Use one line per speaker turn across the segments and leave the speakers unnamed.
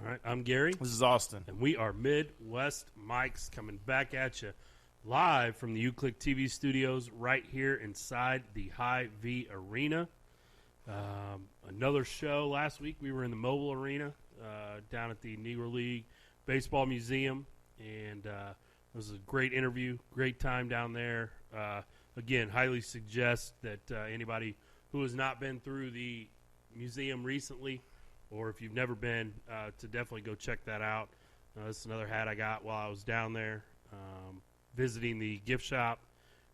All right, I'm Gary.
This is Austin.
And we are Midwest Mics coming back at you live from the UClick TV studios right here inside the Hy-Vee Arena. Another show last week. We were in the mobile arena down at the Negro League Baseball Museum, and it was a great interview, great time down there. Again, highly suggest that anybody who has not been through the museum recently, or if you've never been, to definitely go check that out. This is another hat I got while I was down there visiting the gift shop,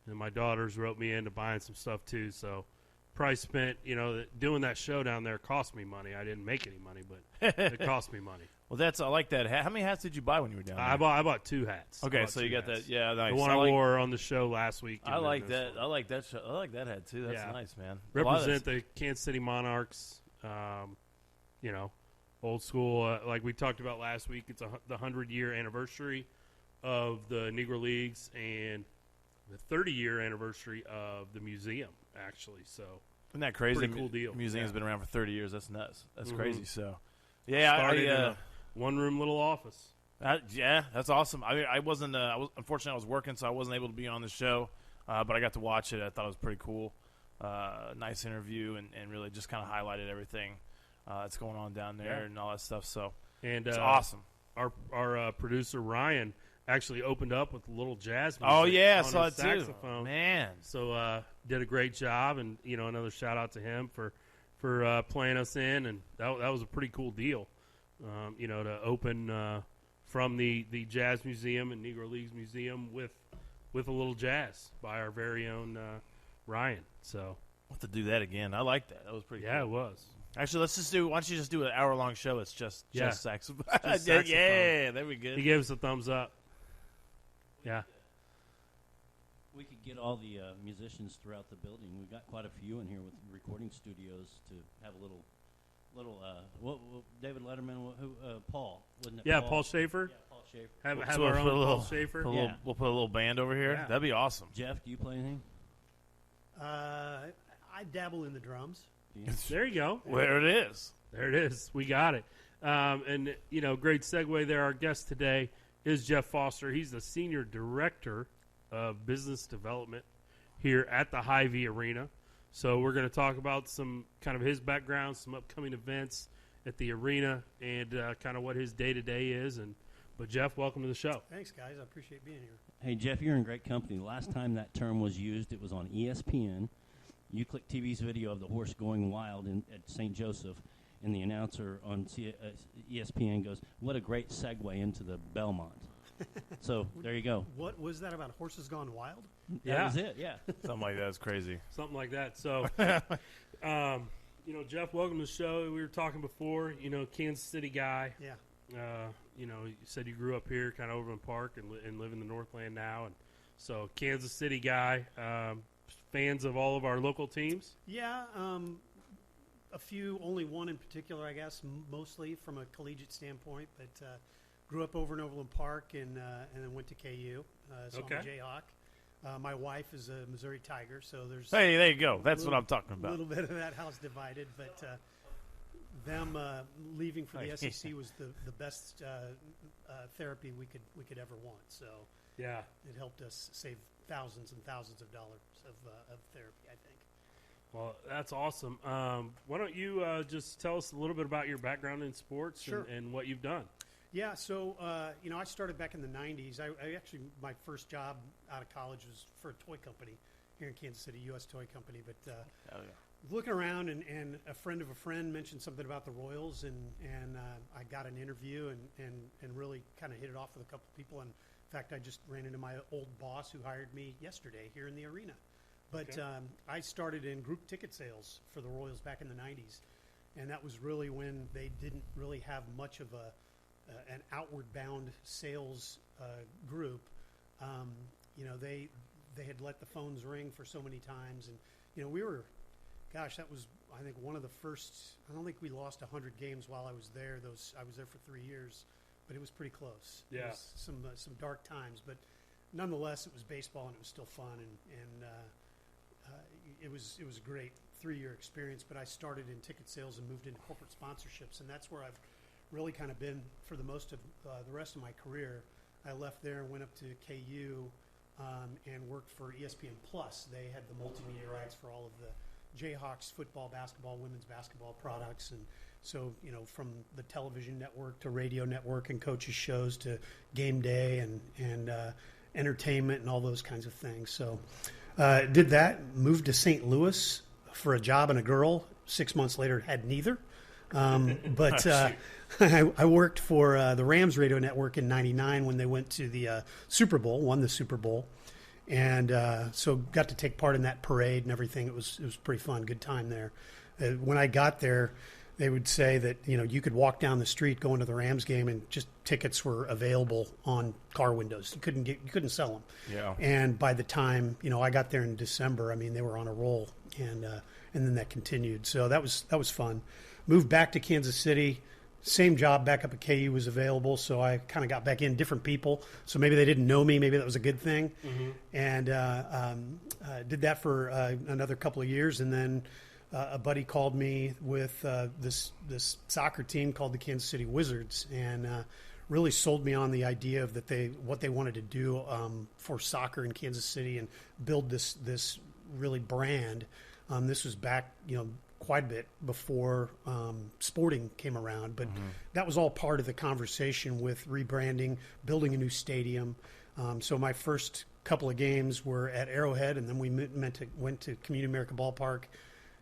and my daughters wrote me into buying some stuff too. So probably spent, doing that show down there cost me money. I didn't make any money, but it cost me money.
Well, I like that hat. How many hats did you buy when you were down there?
I bought 2 hats.
Okay, so you got
hats.
that. Yeah, nice.
The one I wore on the show last week.
I like that. I like that. I like that hat too. That's nice, man.
Represent the Kansas City Monarchs. Old school. Like we talked about last week, it's the 100-year anniversary of the Negro Leagues and the 30-year anniversary of the museum, actually. So
isn't that crazy?
Pretty cool deal.
The museum's been around for 30 years. That's nuts. That's crazy. So,
started in a one-room little office.
That's awesome. I wasn't. Unfortunately, I was working, so I wasn't able to be on the show. But I got to watch it. I thought it was pretty cool. Nice interview, and really just kind of highlighted everything that's going on down there and all that stuff. So it's awesome.
Our producer Ryan actually opened up with a little jazz music.
Oh yeah, I
on
saw
his
it
saxophone.
too. Man,
so did a great job, and another shout out to him for playing us in, and that was a pretty cool deal. To open from the Jazz Museum and Negro Leagues Museum with a little jazz by our very own Ryan. So
we'll have to do that again. I like that. That was pretty.
Yeah,
cool.
It was.
Actually, why don't you just do an hour-long show? It's just saxophone.
Just saxophone.
Yeah, there we go.
He gave us a thumbs up. Yeah.
We could get all the musicians throughout the building. We've got quite a few in here with recording studios to have a little David Letterman, Paul, wasn't it?
Yeah, Paul Schaefer.
Yeah, Paul Schaefer.
Have our own Paul Schaefer.
We'll put a little band over here.
Yeah.
That'd be awesome.
Jeff, do you play anything?
I dabble in the drums.
There you go.
There it is.
There it is. We got it. And great segue there. Our guest today is Jeff Foster. He's the Senior Director of Business Development here at the Hy-Vee Arena. So we're going to talk about some kind of his background, some upcoming events at the arena, and kind of what his day-to-day is. But Jeff, welcome to the show.
Thanks, guys. I appreciate being here.
Hey, Jeff, you're in great company. The last time that term was used, it was on ESPN. UClick TV's video of the horse going wild at St. Joseph, and the announcer on ESPN goes, "What a great segue into the Belmont." So there you go.
What was that about? Horses gone wild?
That was it. Yeah.
Something like that is crazy.
Something like that. So, Jeff, welcome to the show. We were talking before. Kansas City guy.
Yeah.
You said you grew up here, kind of Overland Park, and live in the Northland now, and so Kansas City guy. Fans of all of our local teams?
Yeah, a few, only one in particular, I guess, mostly from a collegiate standpoint, but grew up over in Overland Park and then went to KU, so I'm a Jayhawk. My wife is a Missouri Tiger, so there's...
Hey, there you go. That's what I'm talking about.
A little bit of that house divided, but them leaving for the SEC was the best therapy we could ever want, so
yeah,
it helped us save thousands and thousands of dollars of therapy, I think.
Well, that's awesome. Why don't you just tell us a little bit about your background in sports and what you've done?
Yeah, so, I started back in the 90s. I actually, my first job out of college was for a toy company here in Kansas City, U.S. Toy Company. But looking around, and a friend of a friend mentioned something about the Royals, and I got an interview and really kind of hit it off with a couple people. And in fact, I just ran into my old boss who hired me yesterday here in the arena. But I started in group ticket sales for the Royals back in the 90s, and that was really when they didn't really have much of an outward-bound sales group. They had let the phones ring for so many times, and we were, that was, I think, one of the first. I don't think we lost 100 games while I was there. I was there for 3 years. But it was pretty close.
Yeah.
It was some dark times, but nonetheless, it was baseball and it was still fun, and it was a great 3-year experience. But I started in ticket sales and moved into corporate sponsorships, and that's where I've really kind of been for the most of the rest of my career. I left there and went up to KU and worked for ESPN Plus. They had the multimedia rights for all of the Jayhawks football, basketball, women's basketball products, and so from the television network to radio network and coaches shows to game day and entertainment and all those kinds of things. So did that, moved to St. Louis for a job and a girl. 6 months later, had neither. But I worked for the Rams radio network in '99 when they went to the Super Bowl, won the Super Bowl. And so got to take part in that parade and everything. It was pretty fun, good time there. When I got there, they would say that you could walk down the street going to the Rams game and just tickets were available on car windows. You couldn't sell them.
Yeah.
And by the time I got there in December, I mean they were on a roll, and then that continued. So that was fun. Moved back to Kansas City. Same job back up at KU was available, so I kind of got back in, different people. So maybe they didn't know me. Maybe that was a good thing. Mm-hmm. And did that for another couple of years. And then a buddy called me with this soccer team called the Kansas City Wizards, and really sold me on the idea of what they wanted to do for soccer in Kansas City and build this really brand. This was back, quite a bit before sporting came around, but that was all part of the conversation with rebranding, building a new stadium. So my first couple of games were at Arrowhead, and then we went to Community America Ballpark,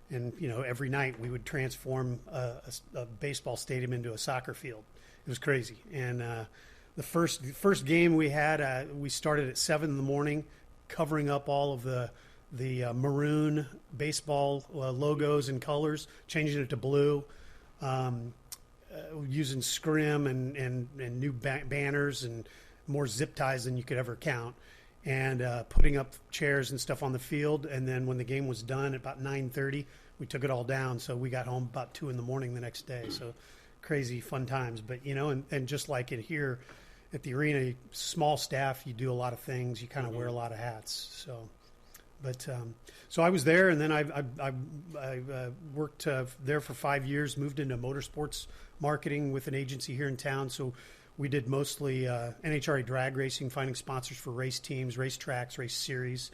and every night we would transform a baseball stadium into a soccer field. It was crazy. And the first game we had, we started at 7 a.m, covering up all of the maroon baseball logos and colors, changing it to blue, using scrim and new banners and more zip ties than you could ever count, and putting up chairs and stuff on the field. And then when the game was done at about 9:30, we took it all down. So we got home about 2 a.m. the next day. So crazy fun times. But, and just like it here at the arena, small staff, you do a lot of things. You kind of wear a lot of hats. So I was there, and then I worked there for 5 years, moved into motorsports marketing with an agency here in town. So we did mostly NHRA drag racing, finding sponsors for race teams, race tracks, race series,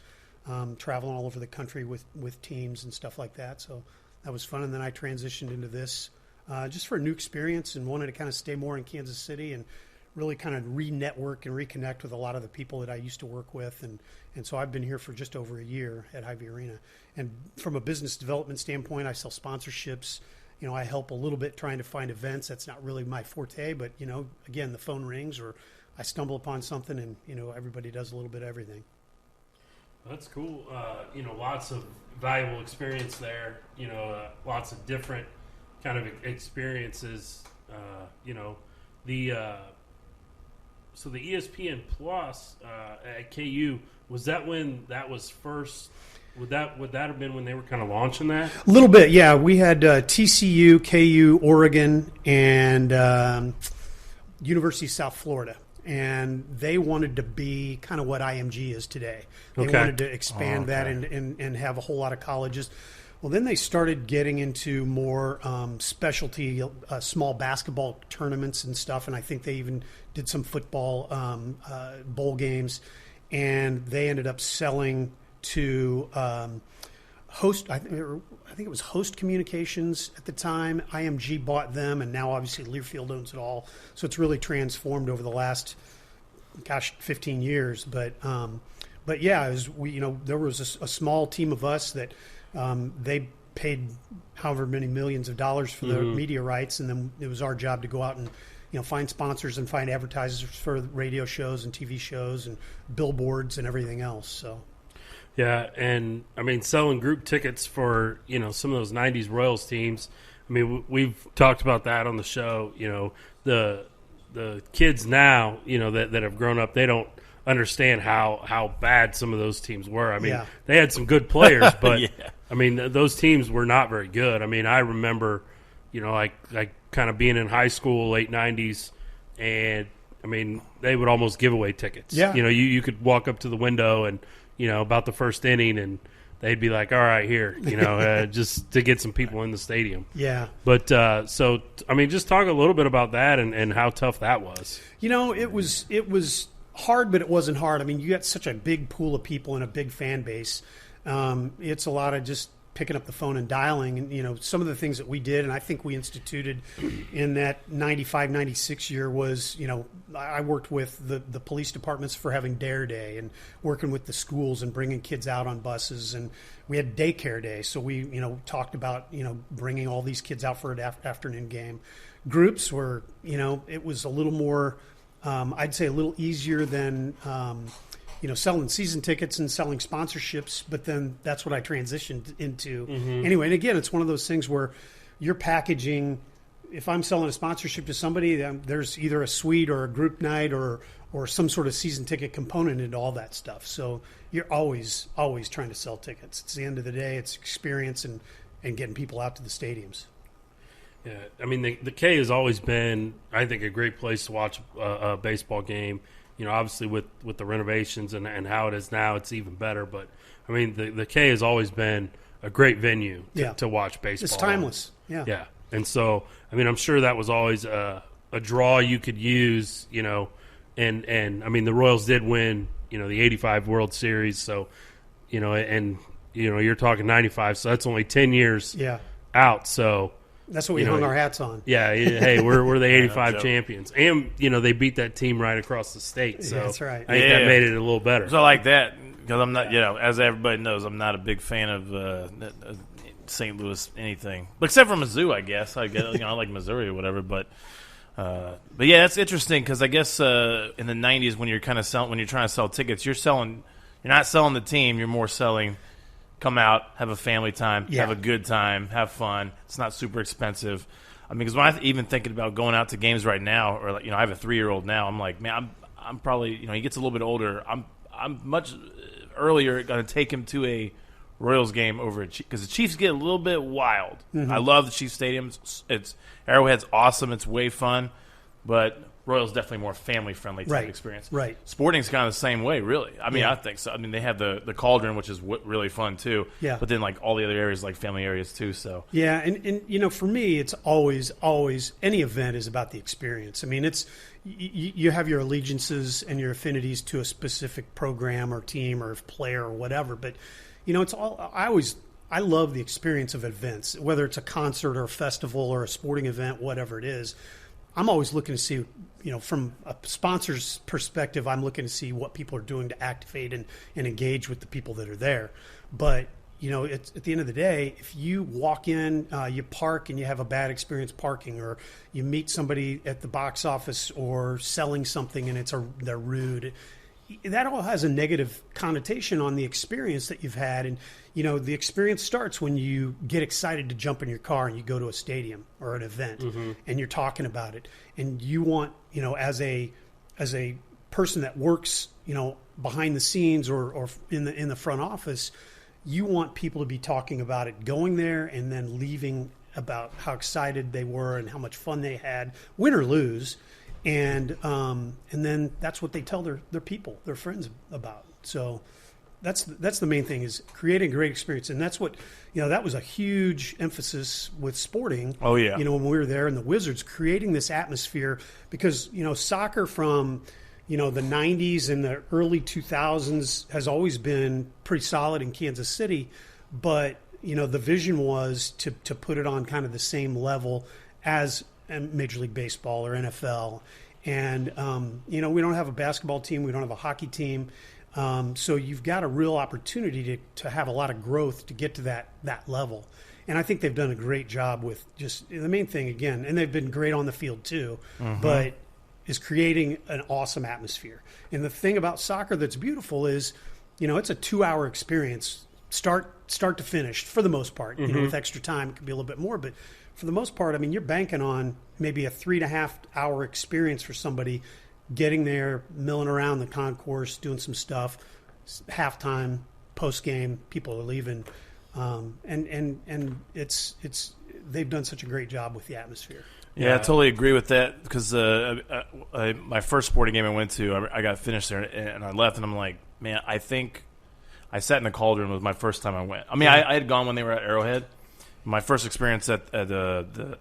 traveling all over the country with teams and stuff like that. So that was fun. And then I transitioned into this just for a new experience and wanted to kind of stay more in Kansas City and really kind of re-network and reconnect with a lot of the people that I used to work with. And so I've been here for just over a year at Hy-Vee Arena. And from a business development standpoint, I sell sponsorships. I help a little bit trying to find events. That's not really my forte, but, again, the phone rings or I stumble upon something, and, everybody does a little bit of everything.
That's cool. Lots of valuable experience there, lots of different kind of experiences, So the ESPN Plus at KU, was that when that was first? Would that have been when they were kind of launching that?
A little bit, yeah. We had TCU, KU, Oregon, and University of South Florida, and they wanted to be kind of what IMG is today. They wanted to expand that and have a whole lot of colleges. Well, then they started getting into more specialty, small basketball tournaments and stuff, and I think they even did some football bowl games, and they ended up selling to Host. I think it was Host Communications at the time. IMG bought them, and now obviously Learfield owns it all. So it's really transformed over the last, 15 years. But yeah, there was a small team of us that. They paid however many millions of dollars for the media rights, and then it was our job to go out and find sponsors and find advertisers for radio shows and TV shows and billboards and everything else. So
yeah, and I mean selling group tickets for some of those '90s Royals teams. I mean we've talked about that on the show. The kids now that have grown up, they don't understand how bad some of those teams were. I mean, they had some good players, but I mean, those teams were not very good. I mean, I remember, like kind of being in high school, late '90s, and I mean, they would almost give away tickets.
Yeah.
You could walk up to the window and about the first inning, and they'd be like, all right, here, just to get some people in the stadium.
Yeah.
But so, I mean, just talk a little bit about that and how tough that was.
It was hard, but it wasn't hard. I mean, you got such a big pool of people and a big fan base. It's a lot of just picking up the phone and dialing. And, some of the things that we did, and I think we instituted in that 95, 96 year was, I worked with the police departments for having Dare Day and working with the schools and bringing kids out on buses. And we had daycare day. So we, talked about, bringing all these kids out for an afternoon game. Groups were, it was a little more, I'd say a little easier than, selling season tickets and selling sponsorships, but then that's what I transitioned into. Anyway, and again, it's one of those things where you're packaging. If I'm selling a sponsorship to somebody, there's either a suite or a group night or some sort of season ticket component into all that stuff. So you're always trying to sell tickets. It's the end of the day. It's experience and getting people out to the stadiums.
Yeah, I mean, the K has always been, I think, a great place to watch a baseball game. Obviously with the renovations and how it is now, it's even better. But, I mean, the K has always been a great venue to watch baseball.
It's timeless. Yeah.
Yeah. And so, I mean, I'm sure that was always a draw you could use, and I mean, the Royals did win, the 85 World Series. So, you're talking 95. So that's only 10 years out. So,
that's what we hung our hats on.
Yeah, hey, we're the 85 champions. And, they beat that team right across the state. So
that's right.
I think that made it a little better.
So I like that because I'm not, as everybody knows, I'm not a big fan of St. Louis anything. Except for Mizzou, I guess. I like Missouri or whatever. But yeah, it's interesting because I guess in the 90s when you're trying to sell tickets, you're not selling the team, you're more selling – come out, have a family time, have a good time, have fun. It's not super expensive. I mean, because when I even thinking about going out to games right now, or I have a 3-year-old now, I'm like, man, I'm probably he gets a little bit older. I'm much earlier going to take him to a Royals game over because the Chiefs get a little bit wild. I love the Chiefs stadiums. It's Arrowhead's awesome. It's way fun, but Royals definitely more family friendly type experience.
Right.
Sporting's kind of the same way, really. I mean, I think so. I mean, they have the Cauldron, which is really fun too.
Yeah.
But then like all the other areas, like family areas too. So
yeah, and for me, it's always any event is about the experience. I mean, it's you have your allegiances and your affinities to a specific program or team or player or whatever, but it's all. I love the experience of events, whether it's a concert or a festival or a sporting event, whatever it is. I'm always looking to see, from a sponsor's perspective, I'm looking to see what people are doing to activate and engage with the people that are there. But, it's, at the end of the day, if you walk in, you park and you have a bad experience parking, or you meet somebody at the box office or selling something and they're rude, that all has a negative connotation on the experience that you've had. And, the experience starts when you get excited to jump in your car and you go to a stadium or an event and you're talking about it. And you want, as a person that works, behind the scenes or in the front office, you want people to be talking about it, going there and then leaving about how excited they were and how much fun they had, win or lose. And then that's what they tell their people, their friends about. So that's the main thing, is creating a great experience. And that's what, that was a huge emphasis with Sporting.
Oh, yeah.
When we were there, and the Wizards, creating this atmosphere, because, soccer from, the 90s and the early 2000s has always been pretty solid in Kansas City. But, the vision was to put it on kind of the same level as Major League Baseball or NFL. And, we don't have a basketball team. We don't have a hockey team. So you've got a real opportunity to have a lot of growth to get to that level. And I think they've done a great job with just the main thing, again, and they've been great on the field too, but is creating an awesome atmosphere. And the thing about soccer that's beautiful is, it's a 2-hour experience, start to finish for the most part. With extra time, it could be a little bit more, but for the most part, I mean, you're banking on maybe a 3.5-hour experience for somebody getting there, milling around the concourse, doing some stuff, halftime, post game, people are leaving, and it's they've done such a great job with the atmosphere.
Yeah, I totally agree with that, because my first sporting game I went to, I got finished there and I left, and I'm like, man, I think I sat in the Cauldron. It was my first time I went. I mean, I had gone when they were at Arrowhead. My first experience at the